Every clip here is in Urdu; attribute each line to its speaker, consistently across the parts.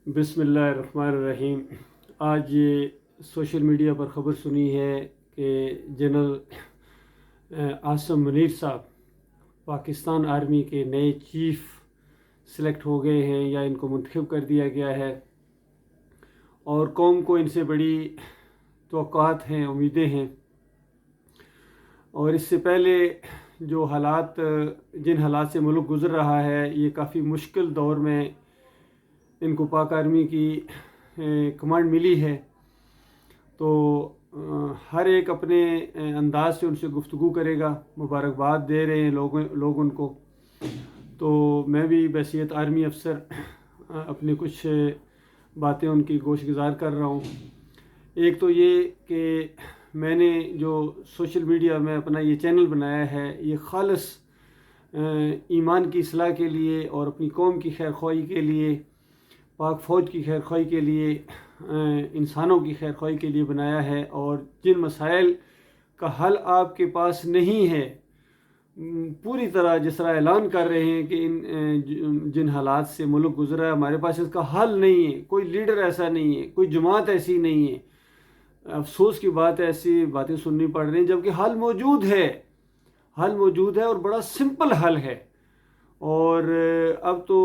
Speaker 1: بسم اللہ الرحمن الرحیم۔ آج یہ سوشل میڈیا پر خبر سنی ہے کہ جنرل عاصم منیر صاحب پاکستان آرمی کے نئے چیف سلیکٹ ہو گئے ہیں یا ان کو منتخب کر دیا گیا ہے، اور قوم کو ان سے بڑی توقعات ہیں، امیدیں ہیں۔ اور اس سے پہلے جو جن حالات سے ملک گزر رہا ہے، یہ کافی مشکل دور میں ان کو پاک آرمی کی کمانڈ ملی ہے، تو ہر ایک اپنے انداز سے ان سے گفتگو کرے گا، مبارکباد دے رہے ہیں لوگ ان کو۔ تو میں بھی بحیثیت آرمی افسر اپنی کچھ باتیں ان کی گوش گزار کر رہا ہوں۔ ایک تو یہ کہ میں نے جو سوشل میڈیا میں اپنا یہ چینل بنایا ہے، یہ خالص ایمان کی اصلاح کے لیے اور اپنی قوم کی خیر خواہی کے لیے، پاک فوج کی خیر خواہی کے لیے، انسانوں کی خیر خواہی کے لیے بنایا ہے۔ اور جن مسائل کا حل آپ کے پاس نہیں ہے، پوری طرح جس طرح اعلان کر رہے ہیں کہ جن حالات سے ملک گزرا ہے، ہمارے پاس اس کا حل نہیں ہے، کوئی لیڈر ایسا نہیں ہے، کوئی جماعت ایسی نہیں ہے۔ افسوس کی بات ہے، ایسی باتیں سننی پڑ رہی ہیں، جبکہ حل موجود ہے اور بڑا سمپل حل ہے۔ اور اب تو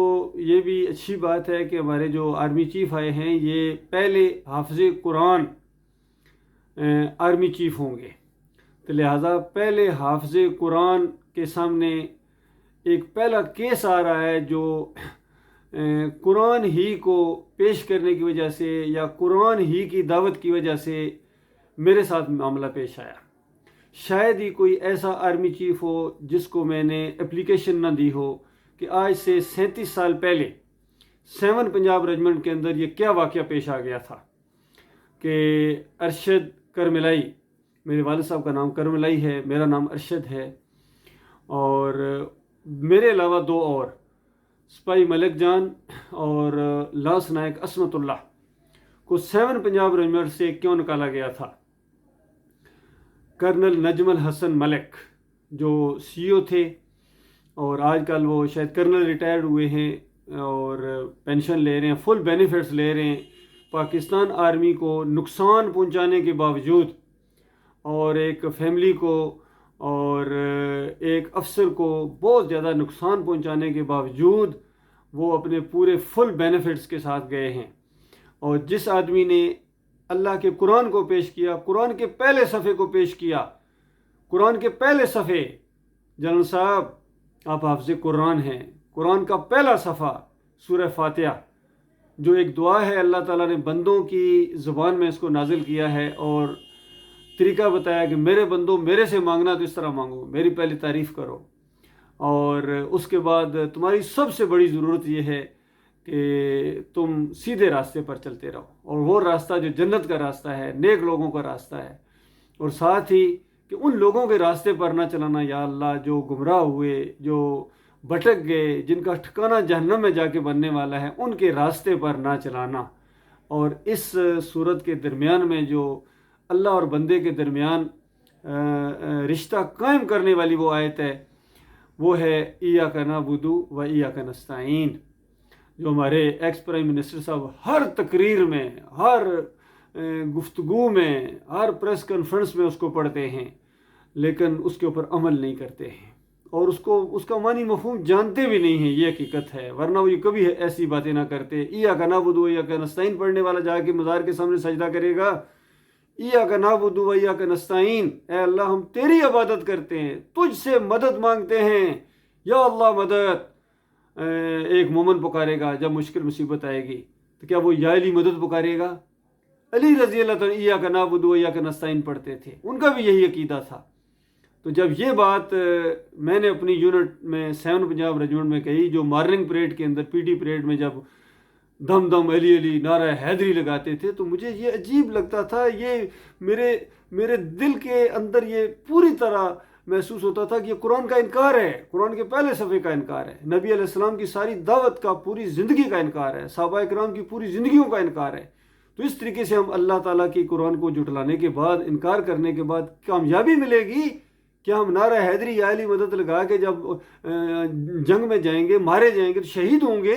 Speaker 1: یہ بھی اچھی بات ہے کہ ہمارے جو آرمی چیف آئے ہیں، یہ پہلے حافظ قرآن آرمی چیف ہوں گے، تو لہٰذا پہلے حافظ قرآن کے سامنے ایک پہلا کیس آ رہا ہے جو قرآن ہی کو پیش کرنے کی وجہ سے یا قرآن ہی کی دعوت کی وجہ سے میرے ساتھ معاملہ پیش آیا۔ شاید ہی کوئی ایسا آرمی چیف ہو جس کو میں نے اپلیکیشن نہ دی ہو کہ آج سے 37 سال پہلے 7 پنجاب ریجمنٹ کے اندر یہ کیا واقعہ پیش آ گیا تھا کہ ارشد کرملائی، میرے والد صاحب کا نام کرملائی ہے، میرا نام ارشد ہے، اور میرے علاوہ 2 اور سپاہی ملک جان اور لانس نائک عصمت اللہ کو 7 پنجاب ریجمنٹ سے کیوں نکالا گیا تھا؟ کرنل نجم الحسن ملک جو سی او تھے، اور آج کل وہ شاید کرنل ریٹائرڈ ہوئے ہیں اور پینشن لے رہے ہیں، فل بینیفٹس لے رہے ہیں، پاکستان آرمی کو نقصان پہنچانے کے باوجود، اور ایک فیملی کو اور ایک افسر کو بہت زیادہ نقصان پہنچانے کے باوجود وہ اپنے پورے فل بینیفٹس کے ساتھ گئے ہیں۔ اور جس آدمی نے اللہ کے قرآن کو پیش کیا، قرآن کے پہلے صفحے کو پیش کیا، قرآن کے پہلے صفحے، جنرل صاحب آپ حافظ قرآن ہیں، قرآن کا پہلا صفحہ سورہ فاتحہ، جو ایک دعا ہے، اللہ تعالیٰ نے بندوں کی زبان میں اس کو نازل کیا ہے اور طریقہ بتایا کہ میرے بندوں میرے سے مانگنا تو اس طرح مانگو، میری پہلی تعریف کرو، اور اس کے بعد تمہاری سب سے بڑی ضرورت یہ ہے کہ تم سیدھے راستے پر چلتے رہو، اور وہ راستہ جو جنت کا راستہ ہے، نیک لوگوں کا راستہ ہے، اور ساتھ ہی کہ ان لوگوں کے راستے پر نہ چلانا یا اللہ جو گمراہ ہوئے، جو بھٹک گئے، جن کا ٹھکانہ جہنم میں جا کے بننے والا ہے، ان کے راستے پر نہ چلانا۔ اور اس صورت کے درمیان میں جو اللہ اور بندے کے درمیان رشتہ قائم کرنے والی وہ آیت ہے، وہ ہے ایاک نعبد و ایاک نستعین، جو ہمارے ایکس پرائم منسٹر صاحب ہر تقریر میں، ہر گفتگو میں، ہر پریس کانفرنس میں اس کو پڑھتے ہیں، لیکن اس کے اوپر عمل نہیں کرتے ہیں، اور اس کا معنی مفہوم جانتے بھی نہیں ہیں، یہ حقیقت ہے، ورنہ وہ کبھی ایسی باتیں نہ کرتے۔ ایاک نعبد و ایاک نستعین پڑھنے والا جا کے مزار کے سامنے سجدہ کرے گا، ایاک نعبد و ایاک نستعین، اے اللہ ہم تیری عبادت کرتے ہیں، تجھ سے مدد مانگتے ہیں، یا اللہ مدد۔ ایک مومن پکارے گا جب مشکل مصیبت آئے گی، تو کیا وہ یا علی مدد پکارے گا؟ علی رضی اللہ تعالیٰ ایاک نعبد و ایاک نستعین پڑھتے تھے، ان کا بھی یہی عقیدہ تھا۔ تو جب یہ بات میں نے اپنی یونٹ میں 7 پنجاب ریجمنٹ میں کہی، جو مارننگ پریڈ کے اندر، پی ٹی پریڈ میں جب دم دم علی علی نعرہ حیدری لگاتے تھے، تو مجھے یہ عجیب لگتا تھا، یہ میرے دل کے اندر یہ پوری طرح محسوس ہوتا تھا کہ یہ قرآن کا انکار ہے، قرآن کے پہلے صفحے کا انکار ہے، نبی علیہ السلام کی ساری دعوت کا، پوری زندگی کا انکار ہے، صحابہ کرام کی پوری زندگیوں کا انکار ہے۔ تو اس طریقے سے ہم اللہ تعالیٰ کی قرآن کو جھٹلانے کے بعد، انکار کرنے کے بعد کامیابی ملے گی کہ ہم نعرہ حیدری یا علی مدد لگا کے جب جنگ میں جائیں گے، مارے جائیں گے، تو شہید ہوں گے،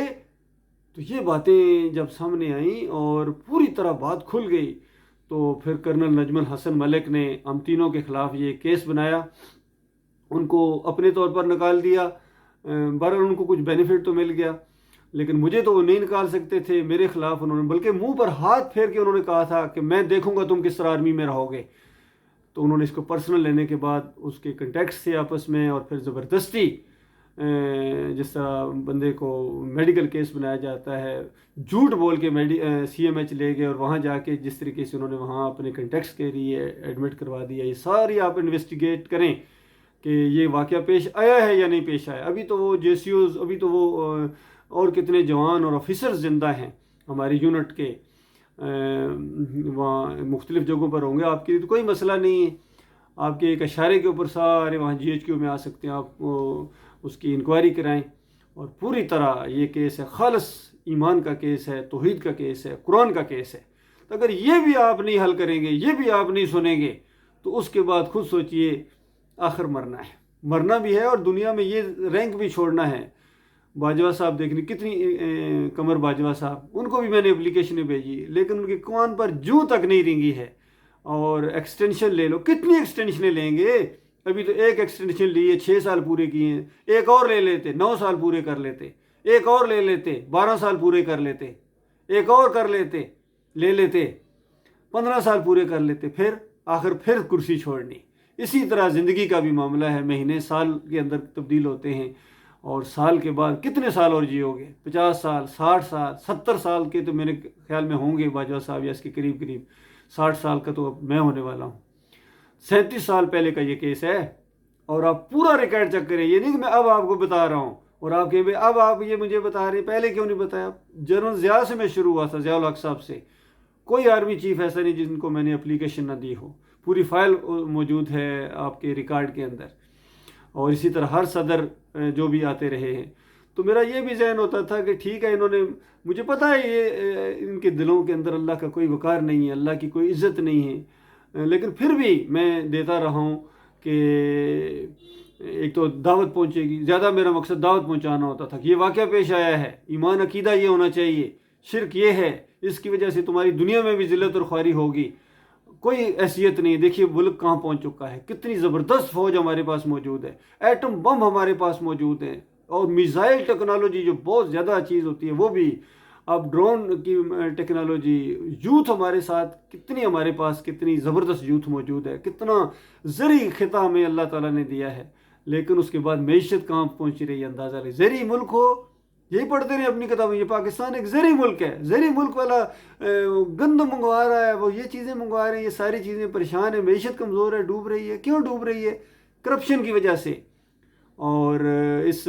Speaker 1: تو یہ باتیں جب سامنے آئیں اور پوری طرح بات کھل گئی، تو پھر کرنل نجم الحسن ملک نے ہم تینوں کے خلاف یہ کیس بنایا، ان کو اپنے طور پر نکال دیا۔ بہرحال ان کو کچھ بینیفٹ تو مل گیا، لیکن مجھے تو وہ نہیں نکال سکتے تھے، میرے خلاف انہوں نے بلکہ منہ پر ہاتھ پھیر کے انہوں نے کہا تھا کہ میں دیکھوں گا تم کس طرح آرمی میں رہو گے۔ تو انہوں نے اس کو پرسنل لینے کے بعد اس کے کنٹیکٹس تھے آپس میں، اور پھر زبردستی جس طرح بندے کو میڈیکل کیس بنایا جاتا ہے، جھوٹ بول کے سی ایم ایچ لے گئے، اور وہاں جا کے جس طریقے سے انہوں نے وہاں اپنے کنٹیکٹس کے لیے ایڈمٹ کروا دیا۔ یہ ساری آپ انویسٹیگیٹ کریں کہ یہ واقعہ پیش آیا ہے یا نہیں پیش آیا۔ ابھی تو وہ جے سی اوز، ابھی تو وہ اور کتنے جوان اور آفیسر زندہ ہیں ہماری یونٹ کے، وہاں مختلف جگہوں پر ہوں گے، آپ کے لیے تو کوئی مسئلہ نہیں ہے، آپ کے ایک اشارے کے اوپر سارے وہاں جی ایچ کیو میں آ سکتے ہیں، آپ اس کی انکوائری کرائیں۔ اور پوری طرح یہ کیس ہے، خالص ایمان کا کیس ہے، توحید کا کیس ہے، قرآن کا کیس ہے۔ تو اگر یہ بھی آپ نہیں حل کریں گے، یہ بھی آپ نہیں سنیں گے، تو اس کے بعد خود سوچئے آخر مرنا ہے، مرنا بھی ہے اور دنیا میں یہ رینک بھی چھوڑنا ہے۔ باجوہ صاحب دیکھنی کتنی قمر باجوہ صاحب، ان کو بھی میں نے اپلیکیشنیں بھیجی، لیکن ان کے کان پر جوں تک نہیں رینگی ہے۔ اور ایکسٹینشن لے لو، کتنی ایکسٹینشنیں لیں گے؟ ابھی تو ایک ایکسٹینشن لی ہے، 6 سال پورے کیے ہیں، ایک اور لے لیتے 9 سال پورے کر لیتے، ایک اور لے لیتے 12 سال پورے کر لیتے، ایک اور کر لیتے، لے لیتے 15 سال پورے کر لیتے، پھر آخر پھر کرسی چھوڑنی۔ اسی طرح زندگی کا بھی معاملہ ہے، مہینے سال کے اندر تبدیل ہوتے ہیں، اور سال کے بعد کتنے سال اور جیو گے؟ 50 سال، 60 سال، 70 سال کے تو میرے خیال میں ہوں گے باجوہ صاحب، یا اس کے قریب قریب 60 سال کا تو اب میں ہونے والا ہوں۔ 37 سال پہلے کا یہ کیس ہے، اور آپ پورا ریکارڈ چیک کریں، یہ نہیں کہ میں اب آپ کو بتا رہا ہوں اور آپ کہ اب آپ یہ مجھے بتا رہے ہیں، پہلے کیوں نہیں بتایا؟ جنرل ضیاء سے میں شروع ہوا تھا، ضیاء الحق صاحب سے۔ کوئی آرمی چیف ایسا نہیں جن کو میں نے اپلیکیشن نہ دی ہو، پوری فائل موجود ہے آپ کے ریکارڈ کے اندر۔ اور اسی طرح ہر صدر جو بھی آتے رہے ہیں، تو میرا یہ بھی ذہن ہوتا تھا کہ ٹھیک ہے، انہوں نے، مجھے پتہ ہے یہ ان کے دلوں کے اندر اللہ کا کوئی وقار نہیں ہے، اللہ کی کوئی عزت نہیں ہے، لیکن پھر بھی میں دیتا رہا ہوں کہ ایک تو دعوت پہنچے گی، زیادہ میرا مقصد دعوت پہنچانا ہوتا تھا کہ یہ واقعہ پیش آیا ہے، ایمان عقیدہ یہ ہونا چاہیے، شرک یہ ہے، اس کی وجہ سے تمہاری دنیا میں بھی ذلت اور خواری ہوگی، کوئی حیثیت نہیں۔ دیکھیے ملک کہاں پہنچ چکا ہے، کتنی زبردست فوج ہمارے پاس موجود ہے، ایٹم بم ہمارے پاس موجود ہے، اور میزائل ٹیکنالوجی جو بہت زیادہ چیز ہوتی ہے وہ بھی، اب ڈرون کی ٹیکنالوجی، یوتھ ہمارے ساتھ کتنی، ہمارے پاس کتنی زبردست یوتھ موجود ہے، کتنا زرعی خطہ ہمیں اللہ تعالیٰ نے دیا ہے، لیکن اس کے بعد معیشت کہاں پہنچ رہی ہے اندازہ نہیں۔ زرعی ملک ہو، یہی پڑھتے رہے اپنی کتابیں، یہ پاکستان ایک زرعی ملک ہے، زرعی ملک والا گندم منگوا رہا ہے، وہ یہ چیزیں منگوا رہے ہیں، یہ ساری چیزیں پریشان ہیں، معیشت کمزور ہے، ڈوب رہی ہے۔ کیوں ڈوب رہی ہے؟ کرپشن کی وجہ سے، اور اس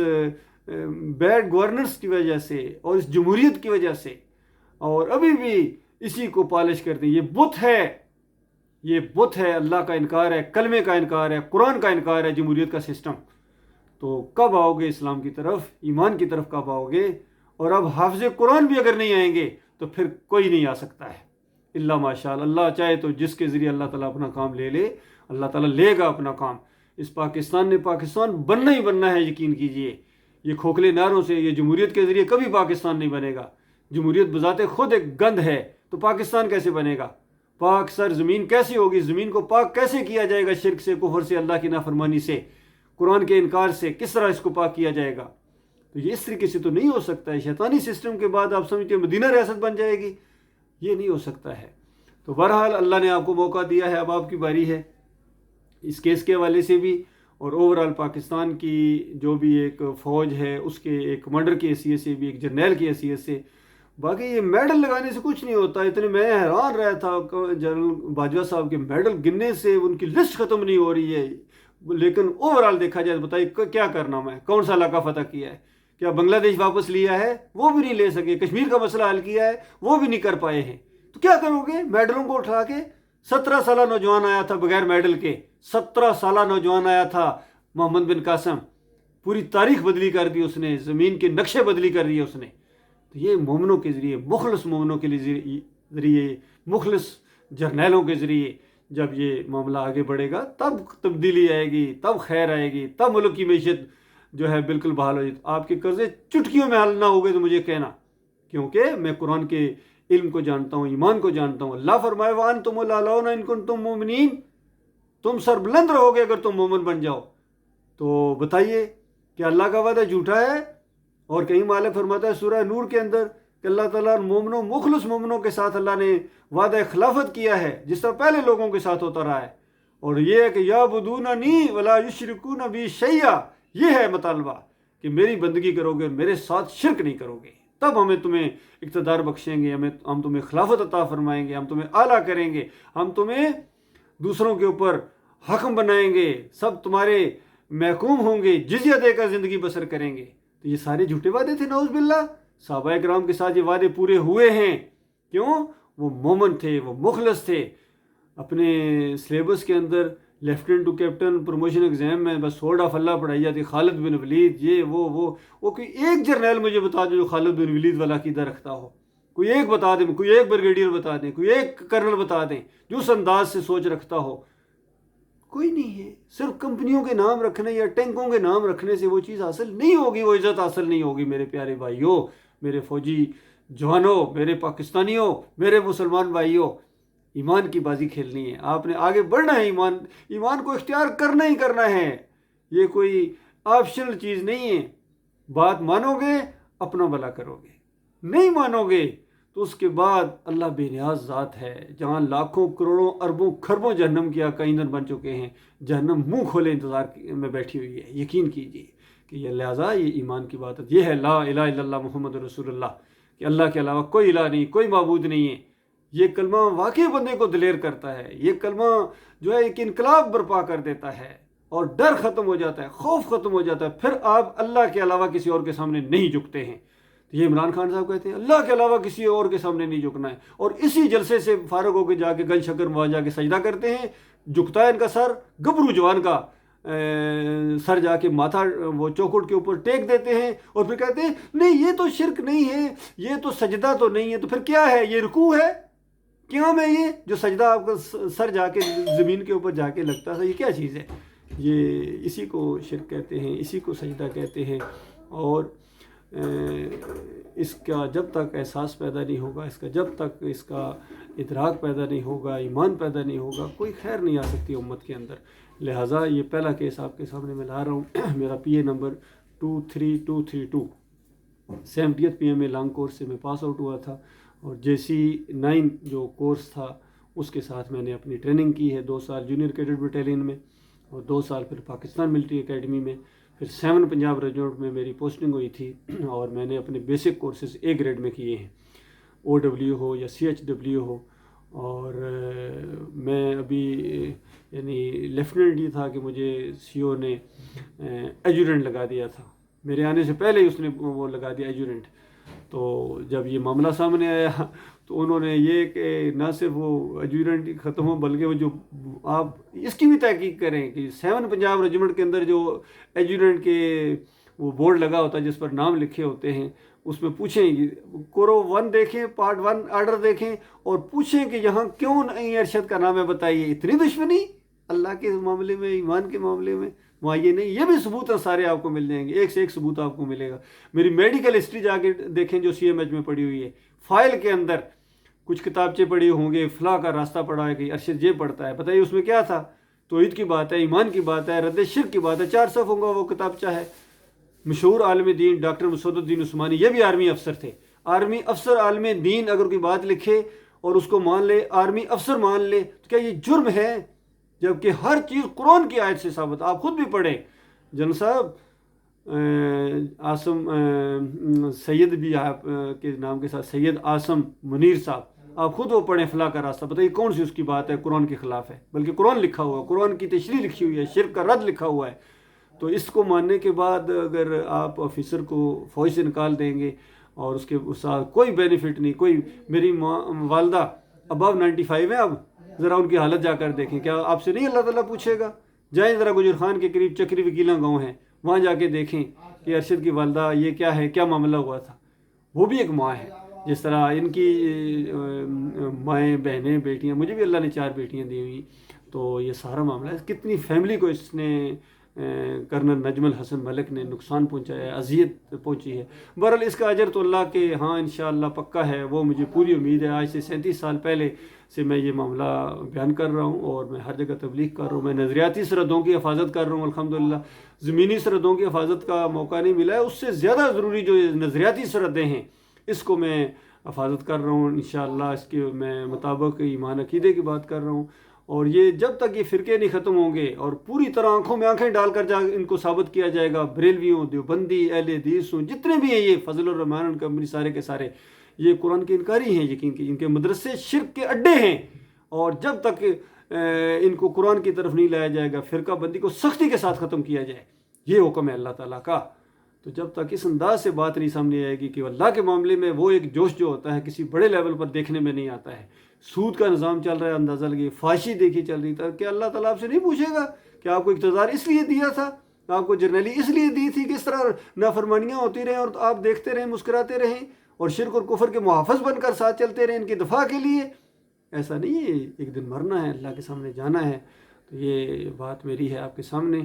Speaker 1: بیڈ گورننس کی وجہ سے، اور اس جمہوریت کی وجہ سے، اور ابھی بھی اسی کو پالش کرتے ہیں۔ یہ بت ہے، یہ بت ہے، اللہ کا انکار ہے، کلمے کا انکار ہے، قرآن کا انکار ہے، جمہوریت کا سسٹم۔ تو کب آؤ گے اسلام کی طرف، ایمان کی طرف کب آؤ گے؟ اور اب حافظ قرآن بھی اگر نہیں آئیں گے تو پھر کوئی نہیں آ سکتا ہے، اللہ ماشاء اللہ چاہے تو جس کے ذریعے اللہ تعالیٰ اپنا کام لے لے، اللہ تعالیٰ لے گا اپنا کام۔ اس پاکستان نے پاکستان بننا ہی بننا ہے، یقین کیجئے۔ یہ کھوکھلے نعروں سے یہ جمہوریت کے ذریعے کبھی پاکستان نہیں بنے گا۔ جمہوریت بذات خود ایک گند ہے، تو پاکستان کیسے بنے گا؟ پاک سر زمین کیسی ہوگی؟ زمین کو پاک کیسے کیا جائے گا؟ شرک سے، کفر سے، اللہ کی نافرمانی سے، قرآن کے انکار سے کس طرح اس کو پاک کیا جائے گا؟ تو یہ اس طریقے سے تو نہیں ہو سکتا ہے۔ شیطانی سسٹم کے بعد آپ سمجھتے ہیں مدینہ ریاست بن جائے گی؟ یہ نہیں ہو سکتا ہے۔ تو بہرحال اللہ نے آپ کو موقع دیا ہے، اب آپ کی باری ہے اس کیس کے حوالے سے بھی، اور اوورال پاکستان کی جو بھی ایک فوج ہے اس کے ایک کمانڈر کی حیثیت سے بھی، ایک جرنیل کی حیثیت سے۔ باقی یہ میڈل لگانے سے کچھ نہیں ہوتا، اتنے میں حیران رہا تھا جنرل باجوہ صاحب کے میڈل گننے سے، ان کی لسٹ ختم نہیں ہو رہی ہے، لیکن اوورال دیکھا جائے تو بتائیے کیا کرنا میں، کون سا علاقہ فتح کیا ہے؟ کیا بنگلہ دیش واپس لیا ہے؟ وہ بھی نہیں لے سکے۔ کشمیر کا مسئلہ حل کیا ہے؟ وہ بھی نہیں کر پائے ہیں۔ تو کیا کرو گے میڈلوں کو اٹھا کے؟ 17 سالہ نوجوان آیا تھا بغیر میڈل کے، 17 سالہ نوجوان آیا تھا محمد بن قاسم، پوری تاریخ بدلی کر دی اس نے، زمین کے نقشے بدلی کر دیے اس نے۔ تو یہ مومنوں کے ذریعے، مخلص مومنوں کے ذریعے، مخلص جرنیلوں کے ذریعے جب یہ معاملہ آگے بڑھے گا، تب تبدیلی آئے گی، تب خیر آئے گی، تب ملک کی معیشت جو ہے بالکل بحال ہو جائے۔ آپ کے قرضے چٹکیوں میں حل نہ ہو گئے تو مجھے کہنا کیونکہ میں قرآن کے علم کو جانتا ہوں، ایمان کو جانتا ہوں۔ اللہ فرمائے وَأَنْتُمُ الْأَعْلَوْنَ إِن كُنتُم مُؤْمِنِينَ، تم سربلند رہو گے اگر تم مومن بن جاؤ۔ تو بتائیے کہ اللہ کا وعدہ جھوٹا ہے؟ اور کہیں مالک فرماتا ہے سورہ نور کے اندر کہ اللہ تعالیٰ مومنوں، مخلص مومنوں کے ساتھ اللہ نے وعدہ خلافت کیا ہے، جس طرح پہلے لوگوں کے ساتھ ہوتا رہا ہے۔ اور یہ ہے کہ یعبدوننی ولا یشرکون بی شیئا، یہ ہے مطالبہ کہ میری بندگی کرو گے، میرے ساتھ شرک نہیں کرو گے، تب ہمیں تمہیں اقتدار بخشیں گے، ہم تمہیں خلافت عطا فرمائیں گے، ہم تمہیں اعلیٰ کریں گے، ہم تمہیں دوسروں کے اوپر حکم بنائیں گے، سب تمہارے محکوم ہوں گے، جزیہ دے کر زندگی بسر کریں گے۔ تو یہ سارے جھوٹے وعدے تھے نعوذ باللہ۔ صحابہ کرام کے ساتھ یہ وعدے پورے ہوئے ہیں، کیوں؟ وہ مومن تھے، وہ مخلص تھے۔ اپنے سلیبس کے اندر lieutenant to captain promotion exam میں بس سورڈ آف اللہ پڑھائی جاتی، خالد بن ولید، یہ وہ کوئی ایک جرنیل مجھے بتا دو جو خالد بن ولید والا عقیدہ رکھتا ہو، کوئی ایک بتا دیں، کوئی ایک بریگیڈیئر بتا دیں، کوئی ایک کرنل بتا دیں جو اس انداز سے سوچ رکھتا ہو۔ کوئی نہیں ہے۔ صرف کمپنیوں کے نام رکھنے یا ٹینکوں کے نام رکھنے سے وہ چیز حاصل نہیں ہوگی، وہ عزت حاصل نہیں ہوگی۔ میرے پیارے بھائیوں، میرے فوجی جوانوں، میرے پاکستانیوں، میرے مسلمان بھائیوں، ایمان کی بازی کھیلنی ہے، آپ نے آگے بڑھنا ہے، ایمان کو اختیار کرنا ہی کرنا ہے، یہ کوئی آپشنل چیز نہیں ہے۔ بات مانو گے اپنا بھلا کرو گے، نہیں مانو گے تو اس کے بعد اللہ بے نیاز ذات ہے، جہاں لاکھوں کروڑوں اربوں خربوں جہنم کے آقا ایندھن بن چکے ہیں، جہنم منہ کھولے انتظار میں بیٹھی ہوئی ہے۔ یقین کیجیے کہ یہ لہٰذا یہ ایمان کی بات ہے، یہ ہے لا الہ الا اللہ محمد رسول اللہ، کہ اللہ کے علاوہ کوئی الہ نہیں، کوئی معبود نہیں ہے۔ یہ کلمہ واقعی بندے کو دلیر کرتا ہے، یہ کلمہ جو ہے ایک انقلاب برپا کر دیتا ہے، اور ڈر ختم ہو جاتا ہے، خوف ختم ہو جاتا ہے، پھر آپ اللہ کے علاوہ کسی اور کے سامنے نہیں جھکتے ہیں۔ یہ عمران خان صاحب کہتے ہیں اللہ کے علاوہ کسی اور کے سامنے نہیں جھکنا ہے، اور اسی جلسے سے فارغ ہو کے جا کے گن شکر میں جا کے سجدہ کرتے ہیں، جھکتا ہے ان کا سر، گبرو جوان کا سر جا کے ماتھا وہ چوکھٹ کے اوپر ٹیک دیتے ہیں، اور پھر کہتے ہیں نہیں یہ تو شرک نہیں ہے، یہ تو سجدہ تو نہیں ہے، تو پھر کیا ہے؟ یہ رکوع ہے، قیام ہے، یہ جو سجدہ آپ کا سر جا کے زمین کے اوپر جا کے لگتا تھا، یہ کیا چیز ہے؟ یہ اسی کو شرک کہتے ہیں، اسی کو سجدہ کہتے ہیں۔ اور اس کا جب تک احساس پیدا نہیں ہوگا، جب تک اس کا ادراک پیدا نہیں ہوگا، ایمان پیدا نہیں ہوگا، کوئی خیر نہیں آ سکتی امت کے اندر۔ لہٰذا یہ پہلا کیس آپ کے سامنے میں لا رہا ہوں، میرا P A number 23232، 70th PMA long course سے میں پاس آؤٹ ہوا تھا، اور JC9 جو کورس تھا اس کے ساتھ میں نے اپنی ٹریننگ کی ہے، 2 سال جونیئر کیڈٹ بٹالین میں، اور 2 سال پھر پاکستان ملٹری اکیڈمی میں، پھر 7 پنجاب ریجمنٹ میں میری پوسٹنگ ہوئی تھی، اور میں نے اپنے بیسک کورسز A گریڈ میں کیے ہیں، OW ہو یا CHW ہو۔ اور میں ابھی یعنی لیفٹیننٹ یہ تھا کہ مجھے CO نے ایجورنٹ لگا دیا تھا، میرے آنے سے پہلے ہی اس نے وہ لگا دیا ایجورنٹ۔ تو جب یہ معاملہ سامنے آیا تو انہوں نے یہ کہ نہ صرف وہ ایجورنٹ ختم ہو بلکہ وہ جو آپ اس کی بھی تحقیق کریں کہ 7 پنجاب ریجمنٹ کے اندر جو ایجورنٹ کے وہ بورڈ لگا ہوتا ہے جس پر نام لکھے ہوتے ہیں، اس میں پوچھیں کورو 1 دیکھیں، پارٹ 1 آرڈر دیکھیں، اور پوچھیں کہ یہاں کیوں نہیں ارشد کا نام ہے، بتائیے اتنی دشمنی اللہ کے معاملے میں، ایمان کے معاملے میں؟ وہاں یہ نہیں، یہ بھی ثبوت ہیں سارے آپ کو مل جائیں گے، ایک سے ایک ثبوت آپ کو ملے گا۔ میری میڈیکل ہسٹری جا کے دیکھیں جو CMH میں پڑی ہوئی ہے، فائل کے اندر کچھ کتابچے پڑھی ہوں گے، فلاں کا راستہ پڑھا ہے کہ ارشد یہ پڑھتا ہے، بتائیے اس میں کیا تھا؟ توحید کی بات ہے، ایمان کی بات ہے، رد شرک کی بات ہے، 4 صفحوں کا وہ کتابچہ ہے۔ مشہور عالم دین ڈاکٹر مسعود الدین عثمانی، یہ بھی آرمی افسر تھے، آرمی افسر عالم دین اگر کوئی بات لکھے اور اس کو مان لے، آرمی افسر مان لے، تو کیا یہ جرم ہے؟ جبکہ ہر چیز قرآن کی آیت سے ثابت، آپ خود بھی پڑھیں۔ جنرل صاحب عاصم سید بھی آپ کے نام کے ساتھ سید عاصم منیر صاحب، آپ خود وہ پڑھیں فلاں کا راستہ، بتائیے کون سی اس کی بات ہے قرآن کے خلاف ہے؟ بلکہ قرآن لکھا ہوا ہے، قرآن کی تشریح لکھی ہوئی ہے، شرک کا رد لکھا ہوا ہے۔ تو اس کو ماننے کے بعد اگر آپ آفیسر کو فوج سے نکال دیں گے اور اس کے ساتھ کوئی بینیفٹ نہیں، کوئی میری والدہ ابو 95 ہیں، اب ذرا ان کی حالت جا کر دیکھیں، کیا آپ سے نہیں اللہ تعالیٰ پوچھے گا؟ جائیں ذرا گجر خان کے قریب چکری وکیلاں گاؤں ہیں، وہاں جا کے دیکھیں کہ ارشد کی والدہ یہ کیا ہے، کیا معاملہ ہوا تھا۔ وہ بھی ایک ماں ہے، جس طرح ان کی مائیں، بہنیں، بیٹیاں، مجھے بھی اللہ نے 4 بیٹیاں دی ہوئی، تو یہ سارا معاملہ ہے، کتنی فیملی کو اس نے کرنل نجم الحسن ملک نے نقصان پہنچایا ہے، اذیت پہنچی ہے۔ بہرحال اس کا اجر تو اللہ کے ہاں انشاءاللہ پکا ہے، وہ مجھے پوری امید ہے۔ آج سے 37 سال پہلے سے میں یہ معاملہ بیان کر رہا ہوں اور میں ہر جگہ تبلیغ کر رہا ہوں، میں نظریاتی سرحدوں کی حفاظت کر رہا ہوں الحمدللہ۔ زمینی سرحدوں کی حفاظت کا موقع نہیں ملا ہے، اس سے زیادہ ضروری جو نظریاتی سرحدیں ہیں اس کو میں حفاظت کر رہا ہوں انشاءاللہ۔ اس کے میں مطابق ایمان عقیدے کی بات کر رہا ہوں، اور یہ جب تک یہ فرقے نہیں ختم ہوں گے اور پوری طرح آنکھوں میں آنکھیں ڈال کر ان کو ثابت کیا جائے گا، بریلوی ہوں، دیوبندی، اہل حدیث ہوں، جتنے بھی ہیں یہ فضل الرحمان ان کمپنی سارے کے سارے یہ قرآن کے انکاری ہیں، یقین کی ان کے مدرسے شرک کے اڈے ہیں، اور جب تک ان کو قرآن کی طرف نہیں لایا جائے گا، فرقہ بندی کو سختی کے ساتھ ختم کیا جائے، یہ حکم ہے اللہ تعالیٰ کا۔ تو جب تک اس انداز سے بات نہیں سامنے آئے گی کہ اللہ کے معاملے میں وہ ایک جوش جو ہوتا ہے کسی بڑے لیول پر دیکھنے میں نہیں آتا ہے، سود کا نظام چل رہا ہے، اندازہ لگے، فحاشی دیکھی چل رہی تھا، کہ اللہ تعالیٰ آپ سے نہیں پوچھے گا کہ آپ کو اقتدار اس لیے دیا تھا، آپ کو جرنیلی اس لیے دی تھی کہ اس طرح نافرمانیاں ہوتی رہیں اور آپ دیکھتے رہیں، مسکراتے رہیں اور شرک اور کفر کے محافظ بن کر ساتھ چلتے رہیں ان کی دفاع کے لیے؟ ایسا نہیں ہے، ایک دن مرنا ہے، اللہ کے سامنے جانا ہے۔ تو یہ بات میری ہے آپ کے سامنے،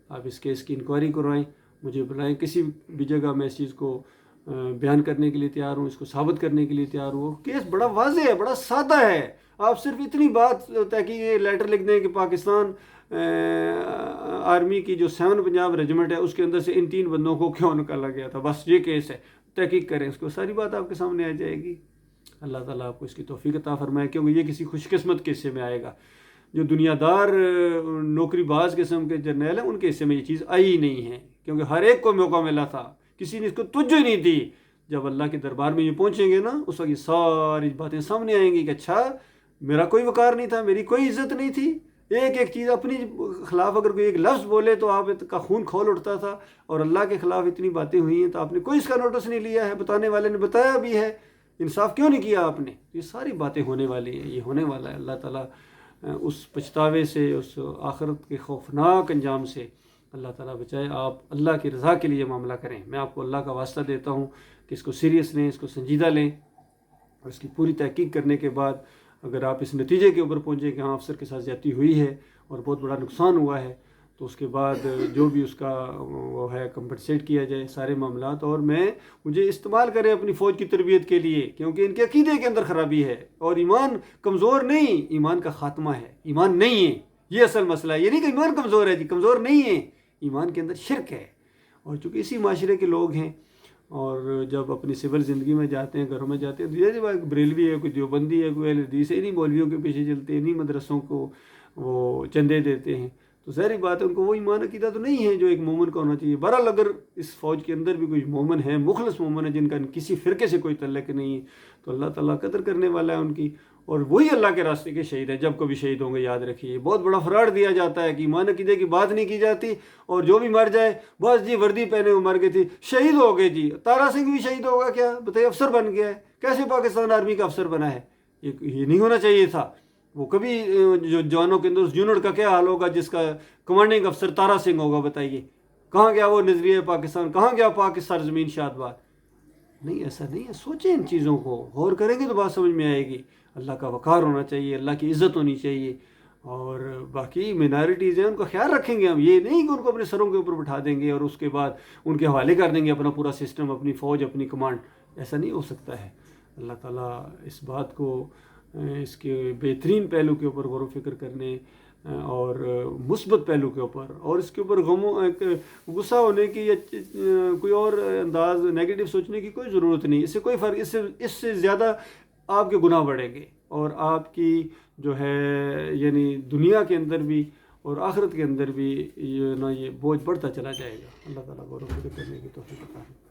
Speaker 1: آپ اس کیس کی انکوائری کروائیں، مجھے بلائیں، کسی بھی جگہ میں اس چیز کو بیان کرنے کے لیے تیار ہوں، اس کو ثابت کرنے کے لیے تیار ہوں۔ کیس بڑا واضح ہے، بڑا سادہ ہے، آپ صرف اتنی بات تحقیق یہ لیٹر لکھ دیں کہ پاکستان آرمی کی جو 7 پنجاب ریجمنٹ ہے اس کے اندر سے ان 3 بندوں کو کیوں نکالا گیا تھا، بس یہ کیس ہے، تحقیق کریں اس کو، ساری بات آپ کے سامنے آ جائے گی۔ اللہ تعالیٰ آپ کو اس کی توفیق عطا فرمائے، کیونکہ یہ کسی خوش قسمت کے حصے میں آئے گا۔ جو دنیا دار نوکری باز قسم کے جرنیل ہیں ان کے حصے میں یہ چیز آئی ہی نہیں ہے، کیونکہ ہر ایک کو موقع ملا تھا، کسی نے اس کو توجہ ہی نہیں دی۔ جب اللہ کے دربار میں یہ پہنچیں گے نا، اس وقت یہ ساری باتیں سامنے آئیں گی کہ اچھا میرا کوئی وقار نہیں تھا، میری کوئی عزت نہیں تھی، ایک ایک چیز اپنی خلاف اگر کوئی ایک لفظ بولے تو آپ کا خون کھول اٹھتا تھا، اور اللہ کے خلاف اتنی باتیں ہوئی ہیں تو آپ نے کوئی اس کا نوٹس نہیں لیا ہے، بتانے والے نے بتایا بھی ہے، انصاف کیوں نہیں کیا آپ نے؟ یہ ساری باتیں ہونے والی ہیں، یہ ہونے والا ہے۔ اللہ تعالیٰ اس پچھتاوے سے، اس آخرت کے خوفناک انجام سے اللہ تعالیٰ بچائے۔ آپ اللہ کی رضا کے لیے معاملہ کریں، میں آپ کو اللہ کا واسطہ دیتا ہوں کہ اس کو سیریس لیں، اس کو سنجیدہ لیں، اور اس کی پوری تحقیق کرنے کے بعد اگر آپ اس نتیجے کے اوپر پہنچیں کہ ہاں افسر کے ساتھ زیادتی ہوئی ہے اور بہت بڑا نقصان ہوا ہے، تو اس کے بعد جو بھی اس کا وہ ہے کمپنسیٹ کیا جائے سارے معاملات، اور مجھے استعمال کریں اپنی فوج کی تربیت کے لیے، کیونکہ ان کے عقیدے کے اندر خرابی ہے، اور ایمان کمزور نہیں، ایمان کا خاتمہ ہے، ایمان نہیں ہے، یہ اصل مسئلہ ہے۔ یہ نہیں کہ ایمان کمزور ہے، جی کمزور نہیں ہے، ایمان کے اندر شرک ہے، اور چونکہ اسی معاشرے کے لوگ ہیں، اور جب اپنی سول زندگی میں جاتے ہیں، گھروں میں جاتے ہیں، تو یہ جب بریلوی ہے، کوئی دیوبندی ہے، کوئی اہل حدیث ہے، انہیں مولویوں کے پیچھے چلتے ہیں، انہیں مدرسوں کو وہ چندے دیتے ہیں، تو ظاہری بات ہے ان کو وہ ایمان عقیدہ تو نہیں ہے جو ایک مومن کا ہونا چاہیے۔ بہرحال اگر اس فوج کے اندر بھی کوئی مومن ہے، مخلص مومن ہے، جن کا کسی فرقے سے کوئی تعلق نہیں ہے، تو اللہ تعالیٰ قدر کرنے والا ہے ان کی، اور وہی اللہ کے راستے کے شہید ہیں۔ جب کبھی شہید ہوں گے یاد رکھیے، بہت بڑا فراڈ دیا جاتا ہے کہ ایمان عقیدے کی بات نہیں کی جاتی، اور جو بھی مر جائے بس جی وردی پہنے وہ مر گئی تھی، شہید ہو گئے جی۔ تارا سنگھ بھی شہید ہوگا کیا بتائیے؟ افسر بن گیا ہے، کیسے پاکستان آرمی کا افسر بنا ہے؟ یہ نہیں ہونا چاہیے تھا۔ وہ کبھی جو جوانوں کے اندر اس یونٹ کا کیا حال ہوگا جس کا کمانڈنگ افسر تارا سنگھ ہوگا، بتائیے کہاں گیا وہ نظریہ پاکستان، کہاں گیا پاکستان زمین شاد بات؟ نہیں، ایسا نہیں ہے، سوچیں ان چیزوں کو، غور کریں گے تو بات سمجھ میں آئے گی۔ اللہ کا وقار ہونا چاہیے، اللہ کی عزت ہونی چاہیے، اور باقی مینارٹیز ہیں ان کا خیال رکھیں گے ہم، یہ نہیں کہ ان کو اپنے سروں کے اوپر بٹھا دیں گے اور اس کے بعد ان کے حوالے کر دیں گے اپنا پورا سسٹم، اپنی فوج، اپنی کمانڈ۔ ایسا نہیں ہو سکتا ہے۔ اللہ تعالیٰ اس بات کو، اس کے بہترین پہلو کے اوپر غور و فکر کرنے اور مثبت پہلو کے اوپر، اور اس کے اوپر غصہ ہونے کی یا کوئی اور انداز نیگیٹو سوچنے کی کوئی ضرورت نہیں۔ اس سے کوئی فرق، اس سے زیادہ آپ کے گناہ بڑھیں گے، اور آپ کی جو ہے یعنی دنیا کے اندر بھی اور آخرت کے اندر بھی یہ بوجھ بڑھتا چلا جائے گا۔ اللہ تعالیٰ غور و فکر کرنے کی توفیق عطا فرمائے۔